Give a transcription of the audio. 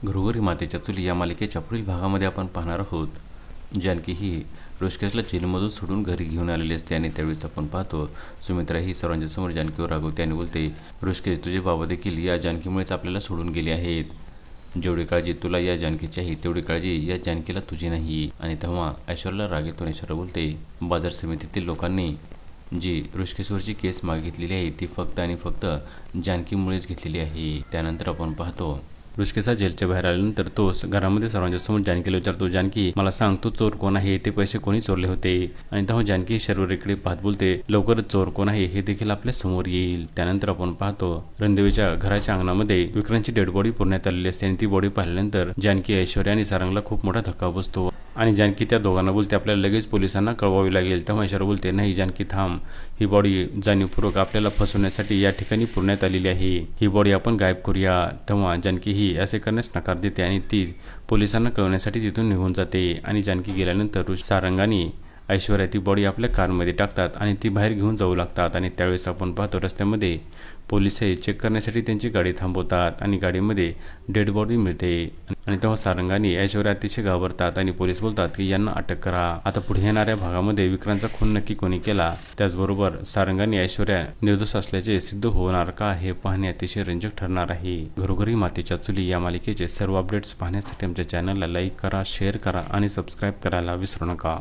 घरोघरी मातेच्या चुली या मालिकेच्या पुढील भागामध्ये आपण पाहणार आहोत. जानकी ही ऋषिकेशला जेलमधून सोडून घरी घेऊन आलेली असते आणि त्यावेळेस आपण पाहतो सुमित्रा ही सर्वांच्या समोर जानकीवर रागवते आणि बोलते, ऋषिकेश तुझे बाबा देखील या जानकीमुळेच आपल्याला सोडून गेले आहेत. जेवढी काळजी तुला या जानकीची आहे तेवढी काळजी या जानकीला तुझी नाही. आणि तेव्हा ऐश्वर्याला राग येतो. ऐश्वर्या बोलते, बाजार समितीतील लोकांनी जी ऋषिकेशवरची केस मागितलेली आहे ती फक्त आणि फक्त जानकीमुळेच घेतलेली आहे. त्यानंतर आपण पाहतो ऋषिकेशा जेलच्या बाहेर आल्यानंतर तो घरामध्ये सर्वांच्या समोर जानकीला विचारतो, जानकी मला सांग तू चोर कोण आहे, ते पैसे कोणी चोरले होते. आणि तेव्हा जानकी शर्वरीकडे पाहत बोलते, लवकरच चोर कोण आहे हे देखील आपल्या समोर येईल. त्यानंतर आपण पाहतो रणदेवीच्या घराच्या अंगणामध्ये विक्रांतची डेड बॉडी पुरण्यात आलेली असते आणि ती बॉडी पाहिल्यानंतर जानकी, ऐश्वर्या आणि सारंगला खूप मोठा धक्का बसतो आणि जानकी त्या दोघांना बोलते आपल्याला लगेच पोलिसांना कळवावी लागेल. तेव्हा ऐश्वर्या बोलते, नाही जानकी थांब, ही बॉडी जाणीवपूर्वक आपल्याला फसवण्यासाठी या ठिकाणी पुरण्यात आलेली आहे, ही बॉडी आपण गायब करूया. तेव्हा जानकी ही असे करण्यास नकार देते आणि ती पोलिसांना कळवण्यासाठी तिथून निघून जाते. आणि जानकी गेल्यानंतर सारंगाने ऐश्वर्या ती बॉडी आपल्या कारमध्ये टाकतात आणि ती बाहेर घेऊन जाऊ लागतात. आणि त्यावेळेस आपण पाहतो रस्त्यामध्ये पोलिस हे चेक करण्यासाठी त्यांची गाडी थांबवतात आणि गाडीमध्ये डेड बॉडी मिळते. आणि तेव्हा सारंगाने ऐश्वर्या अतिशय घाबरतात आणि पोलीस बोलतात की यांना अटक करा. आता पुढे येणाऱ्या भागामध्ये विक्रांतचा खून नक्की कोणी केला, त्याचबरोबर सारंगाने ऐश्वर्या निर्दोष असल्याचे सिद्ध होणार का हे पाहणे अतिशय रंजक ठरणार आहे. घरोघरी मातेच्या चुली या मालिकेचे सर्व अपडेट्स पाहण्यासाठी आमच्या चॅनलला लाईक करा, शेअर करा आणि सबस्क्राईब करायला विसरू नका.